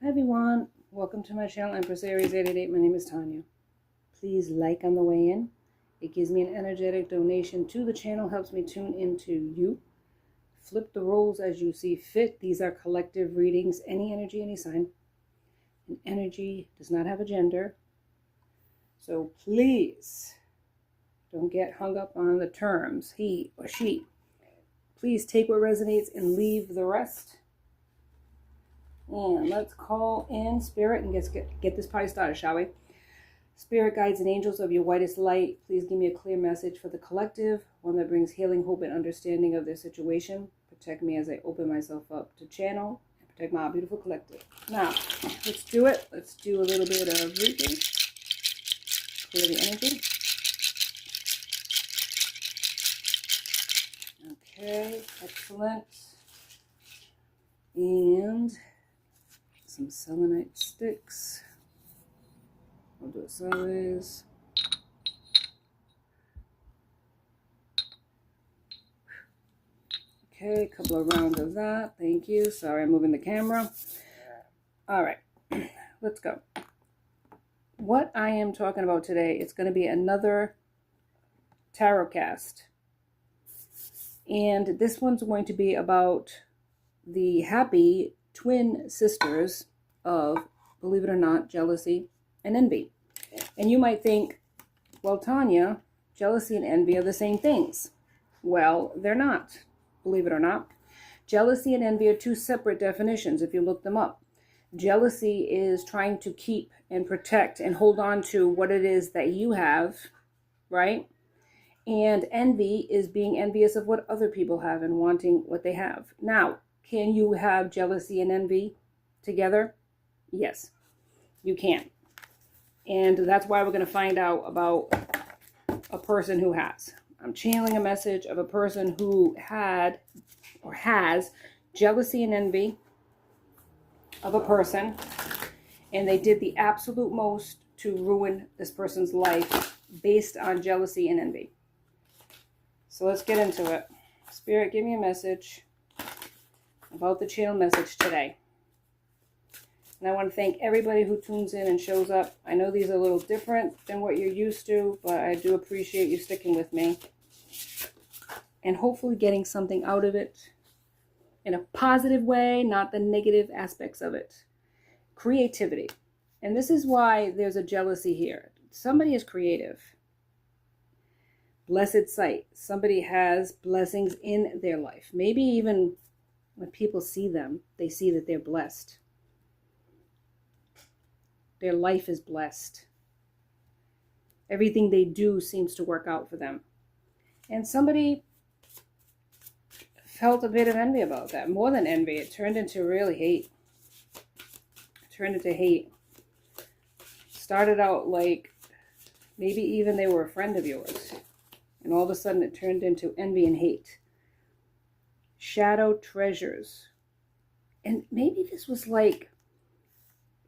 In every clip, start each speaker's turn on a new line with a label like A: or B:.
A: Hi everyone, welcome to my channel, Empress Aries 888. My name is Tanya. Please like on the way in. It gives me an energetic donation to the channel, helps me tune into you. Flip the roles as you see fit. These are collective readings, any energy, any sign. And energy does not have a gender. So please don't get hung up on the terms, he or she. Please take what resonates and leave the rest. And let's call in Spirit and get this party started, shall we? Spirit, guides, and angels of your whitest light, please give me a clear message for the collective, one that brings healing, hope, and understanding of their situation. Protect me as I open myself up to channel and protect my beautiful collective. Now, let's do it. Let's do a little bit of reading. Clear the energy. Okay, excellent. And some selenite sticks. I'll do it sideways. Okay, a couple of rounds of that. Thank you. Sorry, I'm moving the camera. All right, let's go. What I am talking about today, it's going to be another tarot cast. And this one's going to be about the happy twin sisters of, believe it or not, jealousy and envy. And you might think, well, Tanya, jealousy and envy are the same things. Well, they're not, believe it or not. Jealousy and envy are two separate definitions if you look them up. Jealousy is trying to keep and protect and hold on to what it is that you have, right? And envy is being envious of what other people have and wanting what they have. Now, can you have jealousy and envy together? Yes, you can. And that's why we're going to find out about a person who has. I'm channeling a message of a person who had or has jealousy and envy of a person, and they did the absolute most to ruin this person's life based on jealousy and envy. So let's get into it. Spirit, give me a message about the channel message today. And I want to thank everybody who tunes in and shows up. I know these are a little different than what you're used to, but I do appreciate you sticking with me. And hopefully getting something out of it in a positive way, not the negative aspects of it. Creativity. And this is why there's a jealousy here. Somebody is creative. Blessed sight. Somebody has blessings in their life. Maybe even when people see them, they see that they're blessed. Their life is blessed. Everything they do seems to work out for them. And somebody felt a bit of envy about that. More than envy, it turned into really hate. It turned into hate. Started out like maybe even they were a friend of yours. And all of a sudden it turned into envy and hate. Shadow treasures. And maybe this was like,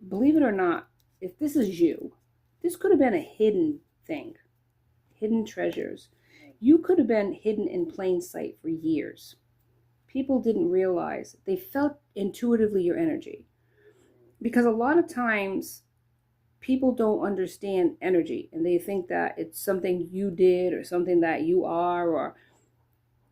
A: believe it or not, if this is you, this could have been a hidden thing. Hidden treasures. You could have been hidden in plain sight for years. People didn't realize. They felt intuitively your energy. Because a lot of times, people don't understand energy. And they think that it's something you did or something that you are. Or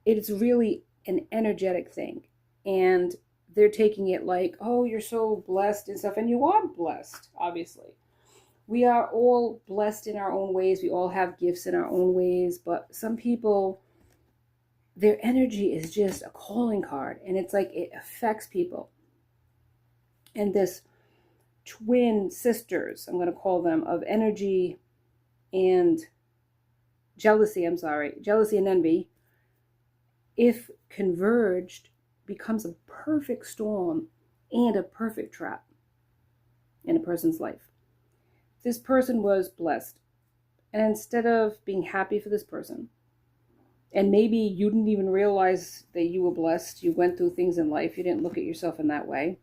A: it's really an energetic thing. And they're taking it like, oh, you're so blessed and stuff. And you are blessed, obviously. We are all blessed in our own ways. We all have gifts in our own ways. But some people, their energy is just a calling card. And it's like it affects people. And this twin sisters, I'm going to call them, of energy and jealousy, jealousy and envy, if converged, becomes a perfect storm and a perfect trap in a person's life. This person was blessed. And instead of being happy for this person, and maybe you didn't even realize that you were blessed, you went through things in life, you didn't look at yourself in that way,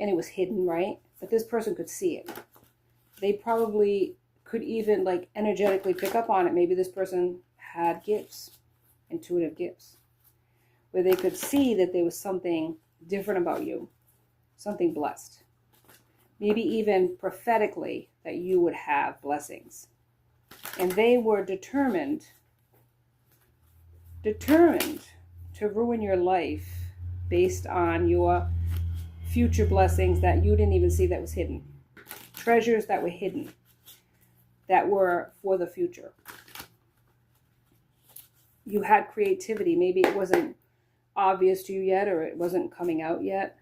A: and it was hidden, right? But this person could see it. They probably could even like energetically pick up on it. Maybe this person had gifts, intuitive gifts, where they could see that there was something different about you, something blessed. maybe even prophetically, that you would have blessings. And they were determined to ruin your life based on your future blessings that you didn't even see that was hidden. Treasures that were hidden, that were for the future. You had creativity. Maybe it wasn't obvious to you yet, or it wasn't coming out yet.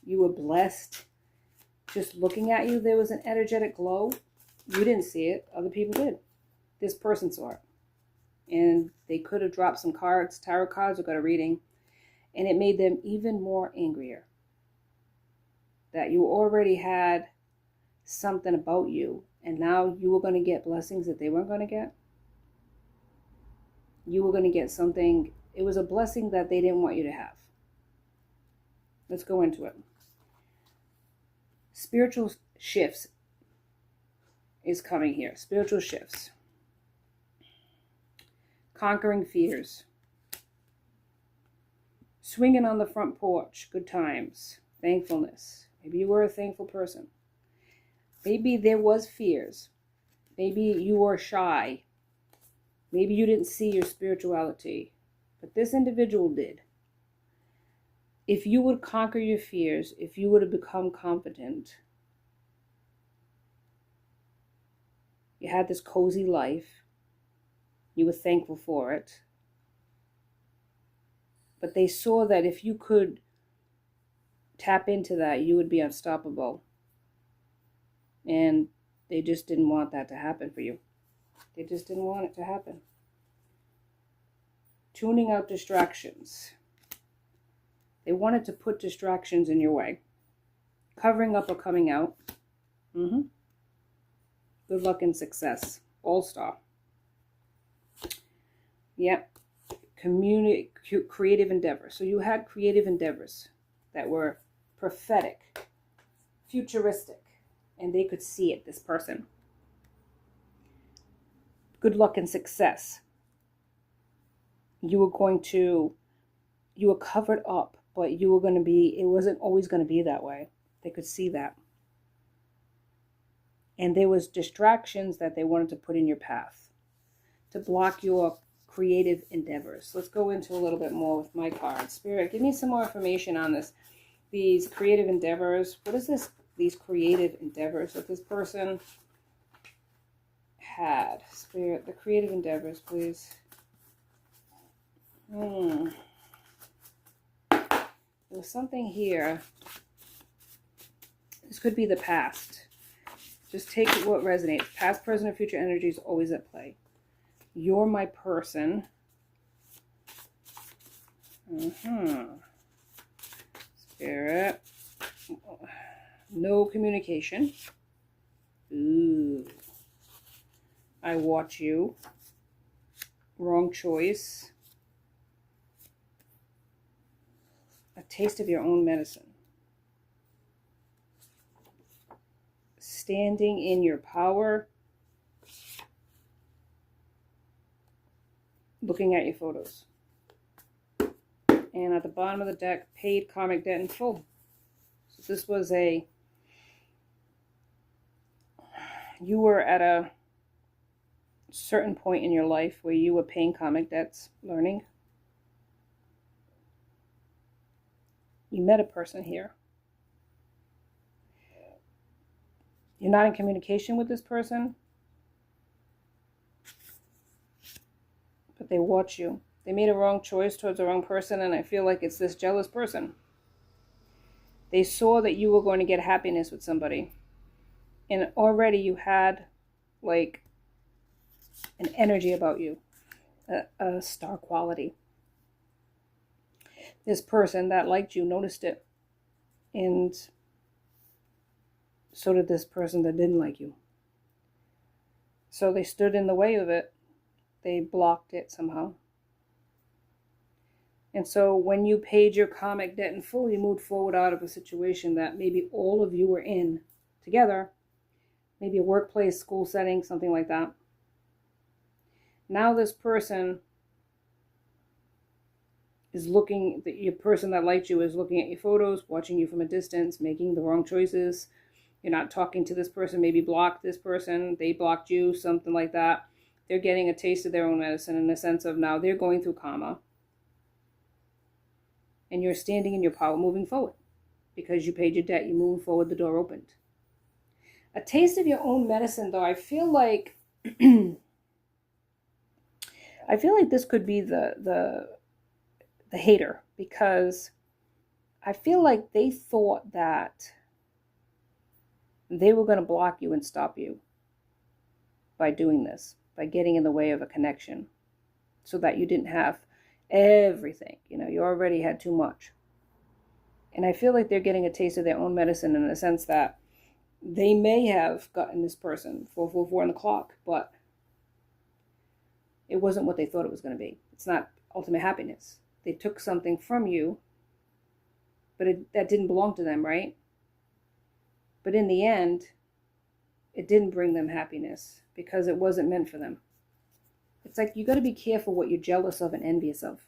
A: You were blessed. Just looking at you, there was an energetic glow. You didn't see it. Other people did. This person saw it. And they could have dropped some cards, tarot cards, or got a reading. And it made them even more angrier. That you already had something about you. And now you were going to get blessings that they weren't going to get. You were going to get something. It was a blessing that they didn't want you to have. Let's go into it. Spiritual shifts is coming here. Spiritual shifts. Conquering fears. Swinging on the front porch. Good times. Thankfulness. Maybe you were a thankful person. Maybe there was fears. Maybe you were shy. Maybe you didn't see your spirituality. But this individual did. If you would conquer your fears, if you would have become confident, you had this cozy life, you were thankful for it, but they saw that if you could tap into that, you would be unstoppable. And they just didn't want that to happen for you. They just didn't want it to happen. Tuning out distractions. They wanted to put distractions in your way. Covering up or coming out. Good luck and success. All-star. Yep. Creative endeavors. So you had creative endeavors that were prophetic, futuristic, and they could see it, this person. Good luck and success. You were covered up, but it wasn't always going to be that way. They could see that. And there was distractions that they wanted to put in your path to block your creative endeavors. Let's go into a little bit more with my cards. Spirit, give me some more information on this. These creative endeavors. What is this? These creative endeavors that this person had. Spirit, the creative endeavors, please. There was something here. This could be the past. Just take what resonates. Past, present, or future energy is always at play. You're my person. Spirit. No communication. Ooh. I watch you. Wrong choice. A taste of your own medicine. Standing in your power. Looking at your photos. And at the bottom of the deck, paid karmic debt in full. So this was you were at a certain point in your life where you were paying karmic debts, learning. You met a person here. You're not in communication with this person, but they watch you. They made a wrong choice towards the wrong person, and I feel like it's this jealous person. They saw that you were going to get happiness with somebody, and already you had like an energy about you, a star quality. This person that liked you noticed it, and so did this person that didn't like you. So they stood in the way of it. They blocked it somehow. And so when you paid your karmic debt in full, you moved forward out of a situation that maybe all of you were in together. Maybe a workplace, school setting, something like that. Now this person is looking, your person that liked you is looking at your photos, watching you from a distance, making the wrong choices. You're not talking to this person, maybe blocked this person, they blocked you, something like that. They're getting a taste of their own medicine in the sense of now they're going through karma. And you're standing in your power moving forward. Because you paid your debt, you're moving forward, the door opened. A taste of your own medicine, though, I feel like this could be the hater, because I feel like they thought that they were going to block you and stop you by doing this, by getting in the way of a connection, so that you didn't have everything. You already had too much. And I feel like they're getting a taste of their own medicine in the sense that they may have gotten this person 444 on the clock, but it wasn't what they thought it was going to be. It's not ultimate happiness. They took something from you, but that didn't belong to them, right? But in the end, it didn't bring them happiness because it wasn't meant for them. It's like you got to be careful what you're jealous of and envious of.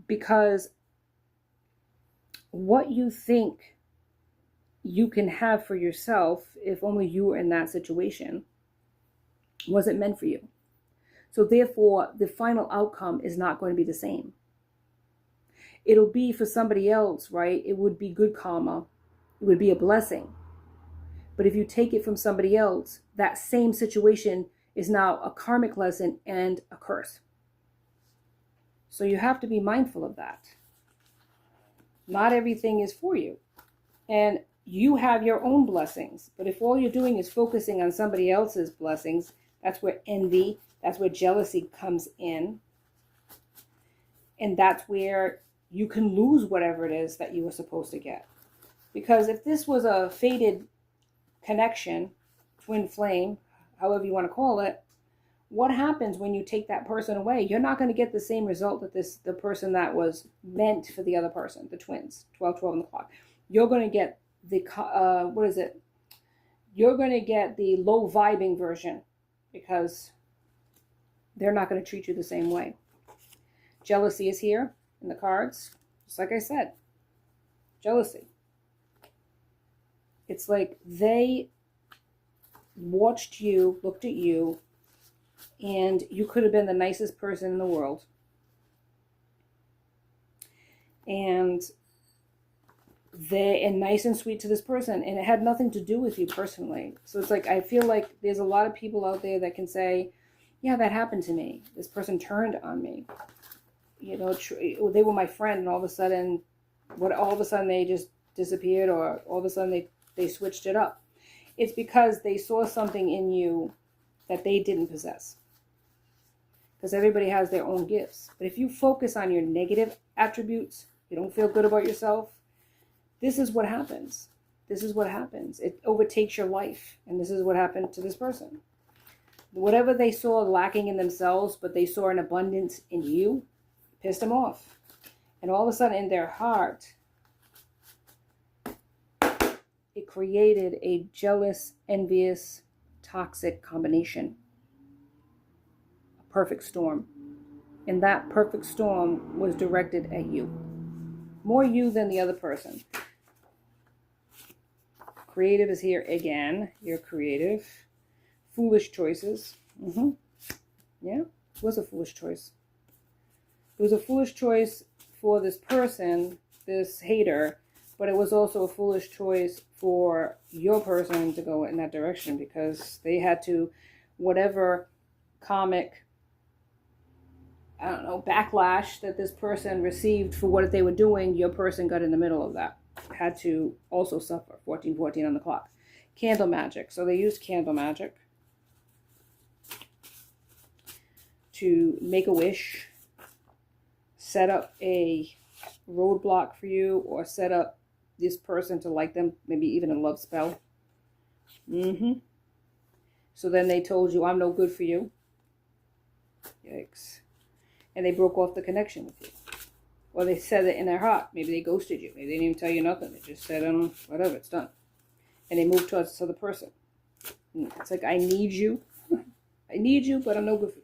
A: Because what you think you can have for yourself, if only you were in that situation, wasn't meant for you. So therefore, the final outcome is not going to be the same. It'll be for somebody else, right? It would be good karma. It would be a blessing. But if you take it from somebody else, that same situation is now a karmic lesson and a curse. So you have to be mindful of that. Not everything is for you. And you have your own blessings. But if all you're doing is focusing on somebody else's blessings, that's where envy, that's where jealousy comes in. And that's where you can lose whatever it is that you were supposed to get. Because if this was a fated connection, twin flame, however you want to call it, what happens when you take that person away? You're not going to get the same result that the person that was meant for the other person, the twins, 12 on the clock. You're going to get You're going to get the low vibing version, because they're not going to treat you the same way. Jealousy is here in the cards. Just like I said, jealousy. It's like they watched you, looked at you, and you could have been the nicest person in the world. And nice and sweet to this person, and it had nothing to do with you personally. So it's like, I feel like there's a lot of people out there that can say, yeah, that happened to me. This person turned on me. They were my friend, and all of a sudden they just disappeared, or all of a sudden they switched it up. It's because they saw something in you that they didn't possess. Because everybody has their own gifts. But if you focus on your negative attributes, you don't feel good about yourself, this is what happens. This is what happens. It overtakes your life. And this is what happened to this person. Whatever they saw lacking in themselves, but they saw an abundance in you, pissed them off. And all of a sudden in their heart, it created a jealous, envious, toxic combination. A perfect storm. And that perfect storm was directed at you. More you than the other person. Creative is here again. You're creative. Foolish choices. Yeah, it was a foolish choice. It was a foolish choice for this person, this hater, but it was also a foolish choice for your person to go in that direction, because they had to, whatever karmic, backlash that this person received for what they were doing, your person got in the middle of that. Had to also suffer. 1414 on the clock. Candle magic. So they used candle magic to make a wish, set up a roadblock for you, or set up this person to like them, maybe even a love spell. So then they told you, I'm no good for you. Yikes. And they broke off the connection with you. Or they said it in their heart. Maybe they ghosted you. Maybe they didn't even tell you nothing. They just said, whatever, it's done. And they moved towards this other person. It's like, I need you. I need you, but I'm no good for you.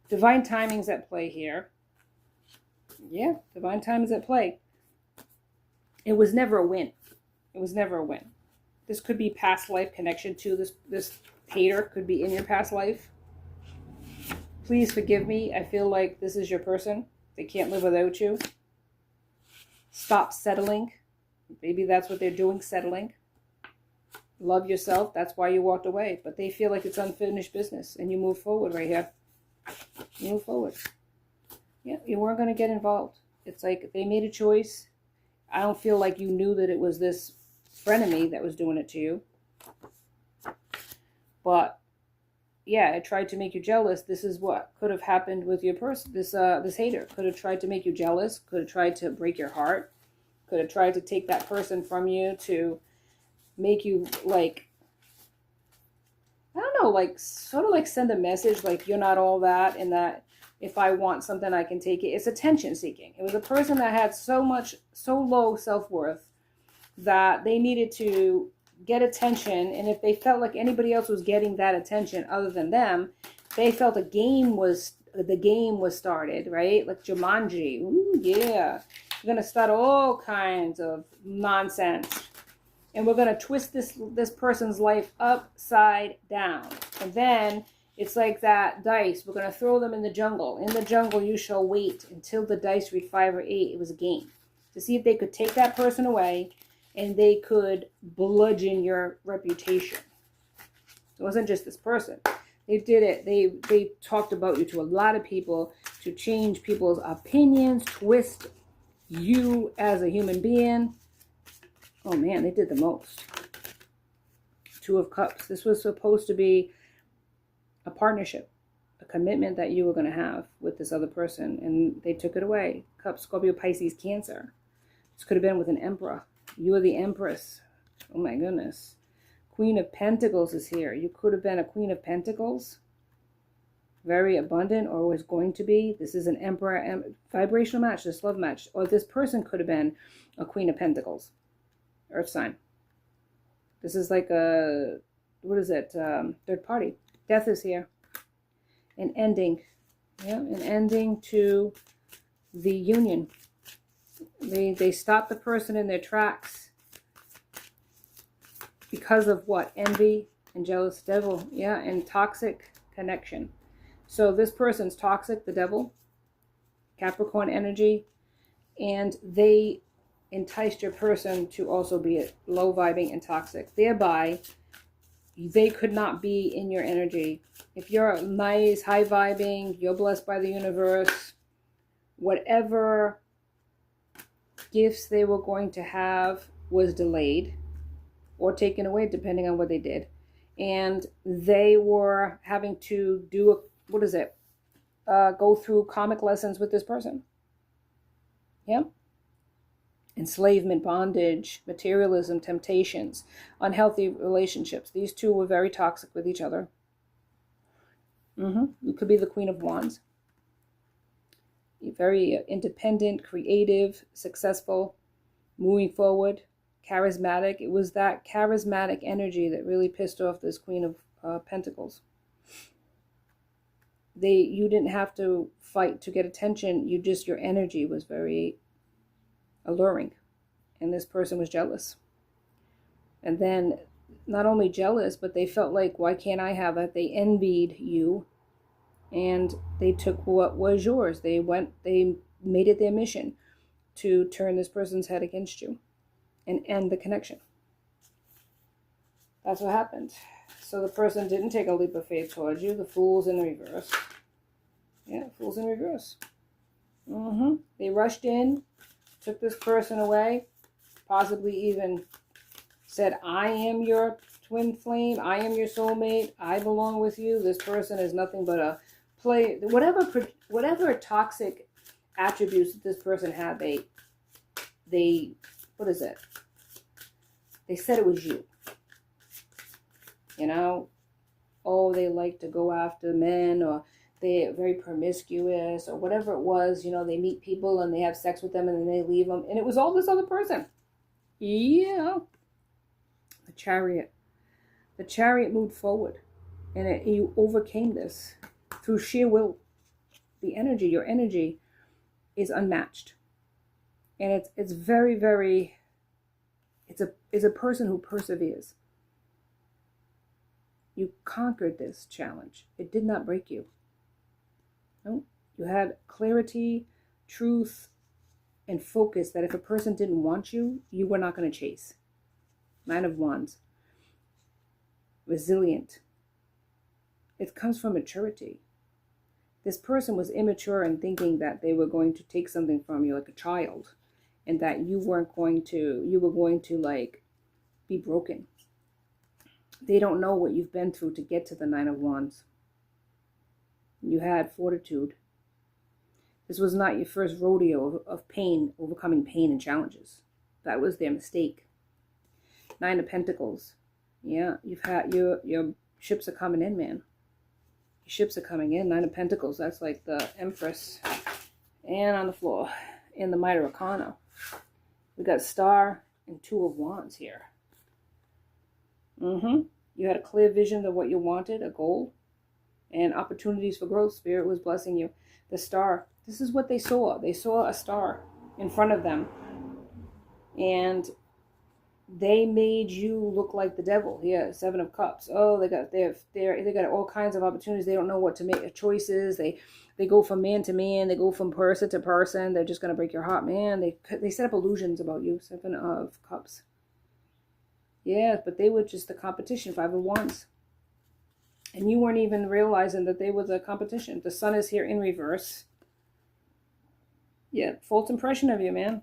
A: Divine timing's at play here. Yeah, divine time is at play. It was never a win. It was never a win. This could be past life connection too. This hater could be in your past life. Please forgive me. I feel like this is your person. They can't live without you. Stop settling. Maybe that's what they're doing, settling. Love yourself. That's why you walked away. But they feel like it's unfinished business. And you move forward right here. You move forward. Yeah, you weren't going to get involved. It's like they made a choice. I don't feel like you knew that it was this frenemy that was doing it to you. But yeah, it tried to make you jealous. This is what could have happened with your person. This hater could have tried to make you jealous. Could have tried to break your heart. Could have tried to take that person from you to make you like, I don't know, like sort of like send a message like you're not all that, and that if I want something I can take it. It's attention seeking. It was a person that had so low self-worth that they needed to get attention, and if they felt like anybody else was getting that attention other than them, they felt the game was started, right? Like Jumanji. Ooh, yeah. We're gonna start all kinds of nonsense, and we're gonna twist this person's life upside down. And then it's like that dice. We're gonna throw them in the jungle. In the jungle, you shall wait until the dice read 5 or 8. It was a game to see if they could take that person away, and they could bludgeon your reputation. It wasn't just this person. They did it. They talked about you to a lot of people to change people's opinions, twist you as a human being. Oh man, they did the most. 2 of Cups. This was supposed to be a partnership, a commitment that you were going to have with this other person, and they took it away. Cup, Scorpio, Pisces, Cancer. This could have been with an Emperor. You are the Empress. Oh my goodness. Queen of Pentacles is here. You could have been a Queen of Pentacles. Very abundant, or was going to be. This is an Emperor vibrational match, this love match. Or this person could have been a Queen of Pentacles. Earth sign. This is like a, what is it? Third party. Death is here. An ending. Yeah, an ending to the union. They stop the person in their tracks because of what? Envy and jealous, devil. Yeah, and toxic connection. So this person's toxic, the devil, Capricorn energy, and they enticed your person to also be low vibing and toxic. Thereby, they could not be in your energy. If you're nice, high vibing, you're blessed by the universe, whatever gifts they were going to have was delayed or taken away, depending on what they did. And they were having to do go through karmic lessons with this person. Yeah. Enslavement, bondage, materialism, temptations, unhealthy relationships. These 2 were very toxic with each other. You could be the Queen of Wands. Very independent, creative, successful, moving forward, charismatic. It was that charismatic energy that really pissed off this Queen of Pentacles. You didn't have to fight to get attention. Your energy was very alluring, and this person was jealous. And then not only jealous, but they felt like, why can't I have that? They envied you, and they took what was yours. They made it their mission to turn this person's head against you and end the connection. That's what happened. So the person didn't take a leap of faith towards you. The Fool's in reverse. Yeah, Fool's in reverse. They rushed in, took this person away, possibly even said, I am your twin flame, I am your soulmate, I belong with you. This person is nothing but a play. Whatever toxic attributes that this person had, they what is it? They said it was you. You know, oh, they like to go after men, or they're very promiscuous, or whatever it was. You know, they meet people and they have sex with them and then they leave them. And it was all this other person. Yeah. The Chariot. The Chariot moved forward. And you overcame this through sheer will. Your energy is unmatched. And it's very, very It's a person who perseveres. You conquered this challenge. It did not break you. No, you had clarity, truth, and focus that if a person didn't want you, you were not going to chase. 9 of Wands. Resilient. It comes from maturity. This person was immature in thinking that they were going to take something from you like a child, and that you were going to like be broken. They don't know what you've been through to get to the 9 of Wands. You had fortitude. This was not your first rodeo of pain, overcoming pain and challenges. That was their mistake. 9 of Pentacles. Yeah, you've had your ships are coming in, man. Your ships are coming in. 9 of Pentacles. That's like the Empress. And on the floor, in the Mitre Arcana, we got Star and 2 of Wands here. You had a clear vision of what you wanted, a goal, and opportunities for growth. Spirit was blessing you. The Star. This is what they saw. They saw a star in front of them, and they made you look like the devil. Yeah, 7 of Cups. Oh, they got all kinds of opportunities. They don't know what to make choices. They go from man to man. They go from person to person. They're just gonna break your heart, man. They set up illusions about you. 7 of Cups. Yeah, but they were just the competition. 5 of Wands. And you weren't even realizing that they were the competition. The Sun is here in reverse. Yeah, false impression of you, man.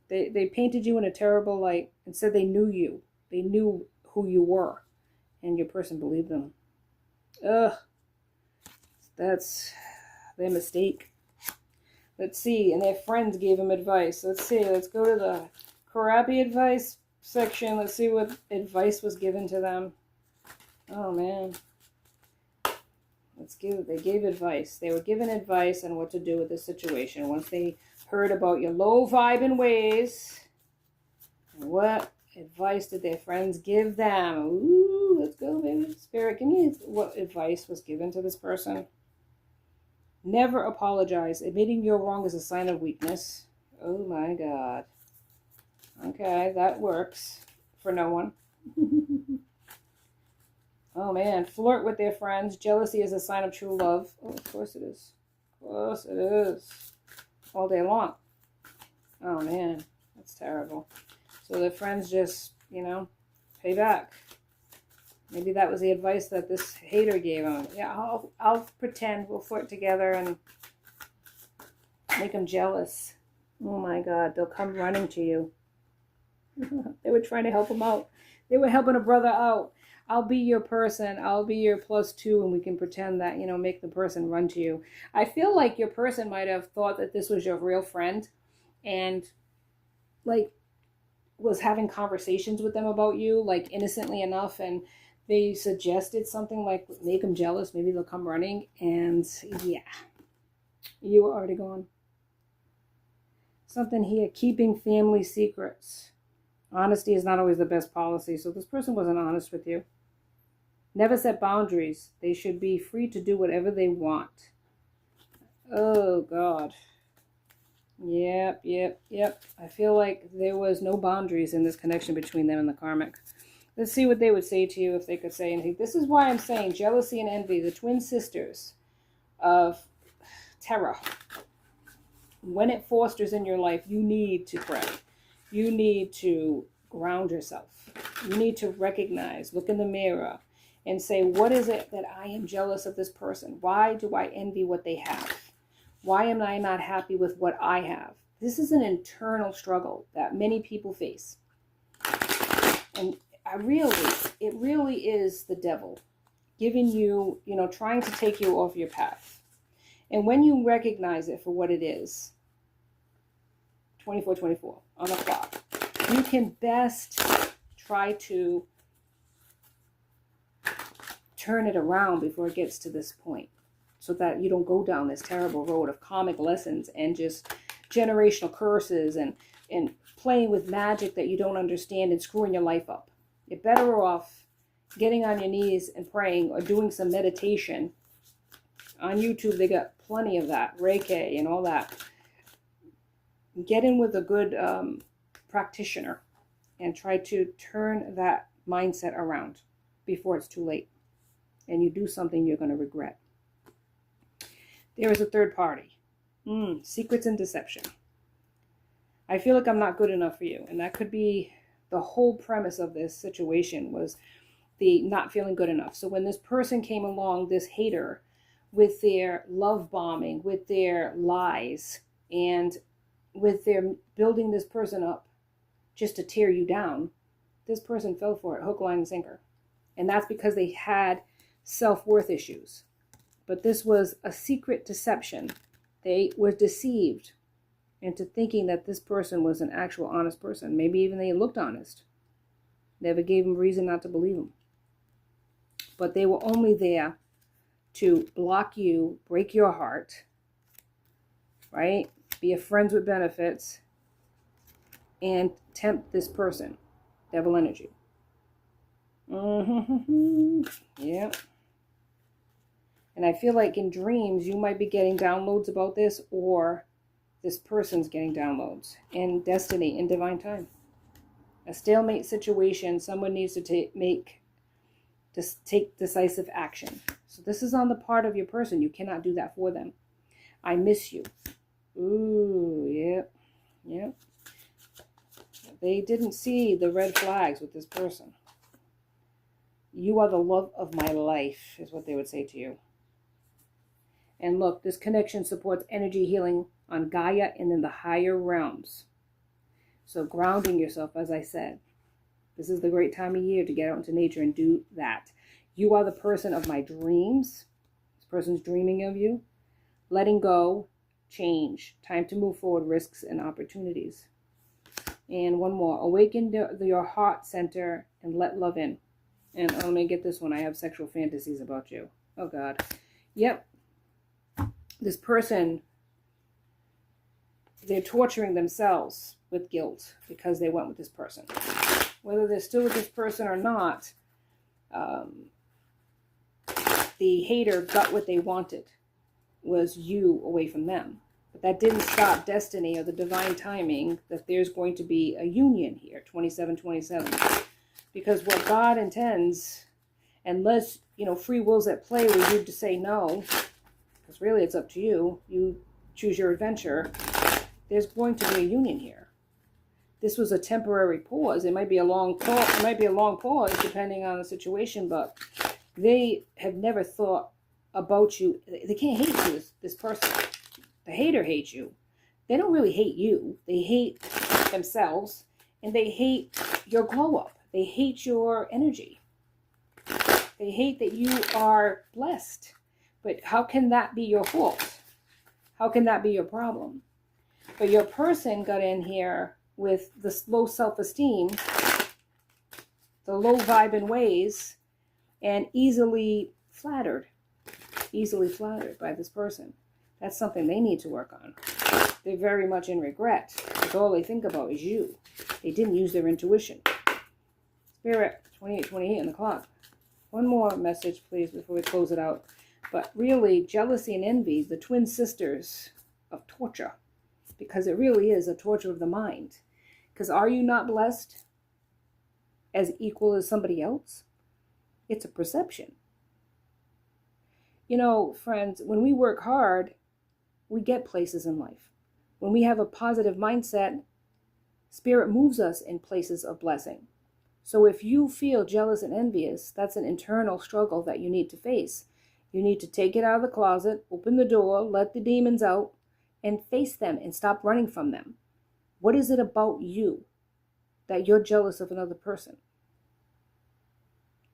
A: They painted you in a terrible light and said they knew you. They knew who you were. And your person believed them. Ugh. That's their mistake. Let's see. And their friends gave them advice. Let's see. Let's go to the crappy advice section. Let's see what advice was given to them. Oh, man. They gave advice. They were given advice on what to do with this situation. Once they heard about your low vibing ways, what advice did their friends give them? Ooh, let's go, baby. Spirit, give me what advice was given to this person. Never apologize. Admitting you're wrong is a sign of weakness. Oh my God. Okay, that works for no one. Oh man, flirt with their friends. Jealousy is a sign of true love. Oh, of course it is. Of course it is. All day long. Oh man, that's terrible. So their friends just, pay back. Maybe that was the advice that this hater gave them. Yeah, I'll pretend we'll flirt together and make them jealous. Oh my God, they'll come running to you. They were trying to help him out. They were helping a brother out. I'll be your person. I'll be your +2, and we can pretend that, make the person run to you. I feel like your person might have thought that this was your real friend and, was having conversations with them about you, innocently enough, and they suggested something like, make them jealous. Maybe they'll come running, and, yeah, you were already gone. Something here, keeping family secrets. Honesty is not always the best policy, so this person wasn't honest with you. Never set boundaries. They should be free to do whatever they want. Oh, God. Yep. I feel like there was no boundaries in this connection between them and the karmic. Let's see what they would say to you if they could say anything. This is why I'm saying jealousy and envy, the twin sisters of terror. When it fosters in your life, you need to pray. You need to ground yourself. You need to recognize, look in the mirror, and say, what is it that I am jealous of this person? Why do I envy what they have? Why am I not happy with what I have? This is an internal struggle that many people face. And it really is the devil giving you, trying to take you off your path. And when you recognize it for what it is, 24/24 on the clock, you can best try to turn it around before it gets to this point, so that you don't go down this terrible road of karmic lessons and just generational curses and playing with magic that you don't understand and screwing your life up. You're better off getting on your knees and praying or doing some meditation. On YouTube, they got plenty of that, Reiki and all that. Get in with a good practitioner and try to turn that mindset around before it's too late. And you do something you're going to regret. There is a third party. Secrets and deception. I feel like I'm not good enough for you. And that could be the whole premise of this situation, was the not feeling good enough. So when this person came along, this hater, with their love bombing, with their lies, and with their building this person up just to tear you down, this person fell for it, hook, line, and sinker. And that's because they had self-worth issues. But this was a secret deception. They were deceived into thinking that this person was an actual honest person. Maybe even they looked honest. Never gave them reason not to believe them. But they were only there to block you, break your heart, right? Be a friends with benefits, and tempt this person. Devil energy. Yeah. And I feel like in dreams, you might be getting downloads about this, or this person's getting downloads in destiny, in divine time. A stalemate situation, someone needs to take decisive action. So this is on the part of your person. You cannot do that for them. I miss you. Ooh, yep. Yep. They didn't see the red flags with this person. You are the love of my life, is what they would say to you. And look, this connection supports energy healing on Gaia and in the higher realms. So grounding yourself, as I said. This is the great time of year to get out into nature and do that. You are the person of my dreams. This person's dreaming of you. Letting go, change. Time to move forward, risks and opportunities. And one more. Awaken your heart center and let love in. And let me get this one. I have sexual fantasies about you. Oh, God. Yep. This person, they're torturing themselves with guilt because they went with this person. Whether they're still with this person or not, the hater got what they wanted, was you away from them. But that didn't stop destiny or the divine timing that there's going to be a union here, 27-27. Because what God intends, unless, free will's at play with you to say no, because really it's up to you, you choose your adventure, there's going to be a union here. This was a temporary pause. It might be a long pause. It might be a long pause depending on the situation, but they have never thought about you. They can't hate you, this person. The hater hates you. They don't really hate you. They hate themselves, and they hate your glow up. They hate your energy. They hate that you are blessed. But how can that be your fault? How can that be your problem? But your person got in here with the low self-esteem, the low vibe and ways, and easily flattered by this person. That's something they need to work on. They're very much in regret, because all they think about is you. They didn't use their intuition. Spirit, 28 on the clock. One more message, please, before we close it out. But really, jealousy and envy, the twin sisters of torture, because it really is a torture of the mind. Because are you not blessed as equal as somebody else? It's a perception. Friends, when we work hard, we get places in life. When we have a positive mindset, Spirit moves us in places of blessing. So if you feel jealous and envious, that's an internal struggle that you need to face. You need to take it out of the closet, open the door, let the demons out, and face them and stop running from them. What is it about you that you're jealous of another person?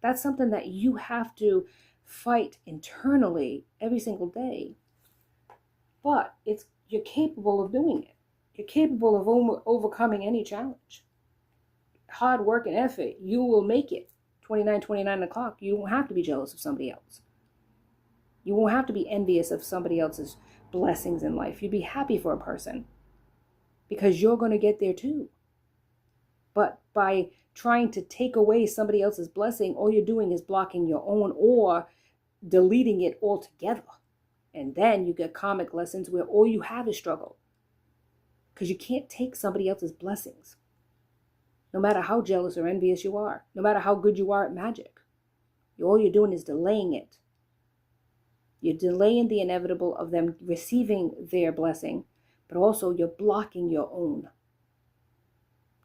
A: That's something that you have to fight internally every single day. But you're capable of doing it. You're capable of overcoming any challenge. Hard work and effort, you will make it. 29 o'clock, you don't have to be jealous of somebody else. You won't have to be envious of somebody else's blessings in life. You'd be happy for a person because you're going to get there too. But by trying to take away somebody else's blessing, all you're doing is blocking your own or deleting it altogether. And then you get karmic lessons where all you have is struggle. Because you can't take somebody else's blessings. no matter how jealous or envious you are, no matter how good you are at magic. All you're doing is delaying it. You're delaying the inevitable of them receiving their blessing, but also you're blocking your own.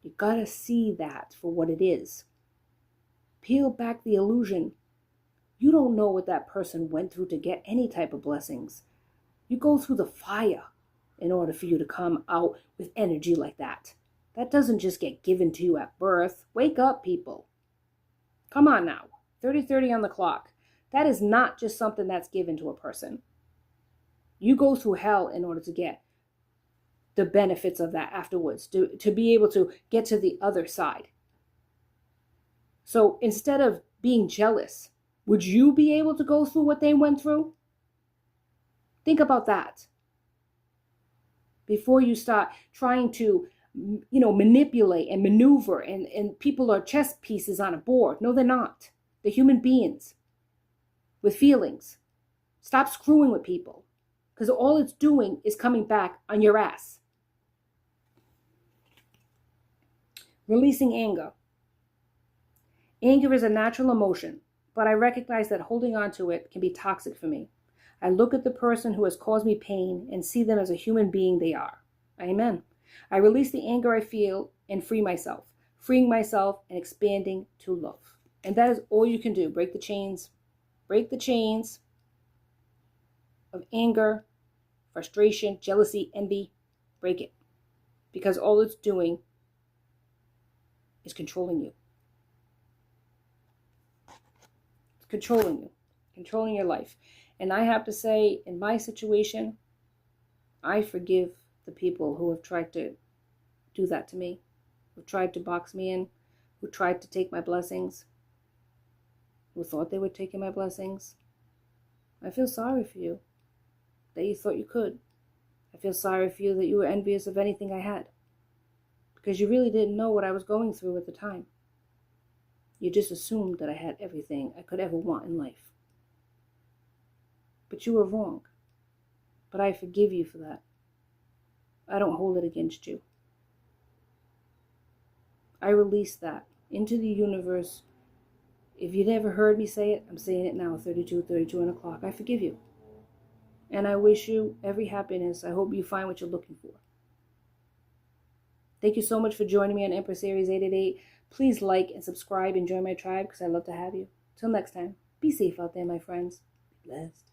A: You gotta see that for what it is. Peel back the illusion. You don't know what that person went through to get any type of blessings. You go through the fire in order for you to come out with energy like that. That doesn't just get given to you at birth. Wake up, people. Come on now. 30:30 on the clock. That is not just something that's given to a person. You go through hell in order to get the benefits of that afterwards, to be able to get to the other side. So instead of being jealous, would you be able to go through what they went through? Think about that before you start trying to, manipulate and maneuver, and people are chess pieces on a board. No, they're not. They're human beings with feelings. Stop screwing with people, because all it's doing is coming back on your ass. Releasing anger. Anger is a natural emotion, but I recognize that holding on to it can be toxic for me. I look at the person who has caused me pain and see them as a human being they are. Amen. I release the anger I feel and free myself, freeing myself and expanding to love. And that is all you can do. Break the chains of anger, frustration, jealousy, envy. Break it. Because all it's doing is controlling you. It's controlling you, controlling your life. And I have to say, in my situation, I forgive the people who have tried to do that to me, who tried to box me in, who tried to take my blessings, who thought they were taking my blessings. I feel sorry for you that you thought you could. I feel sorry for you that you were envious of anything I had, because you really didn't know what I was going through at the time. You just assumed that I had everything I could ever want in life. But you were wrong. But I forgive you for that. I don't hold it against you. I release that into the universe. If you never heard me say it, I'm saying it now, 32 on the clock. I forgive you. And I wish you every happiness. I hope you find what you're looking for. Thank you so much for joining me on Empress Aries 888. Please like and subscribe and join my tribe, because I love to have you. Till next time, be safe out there, my friends. Be blessed.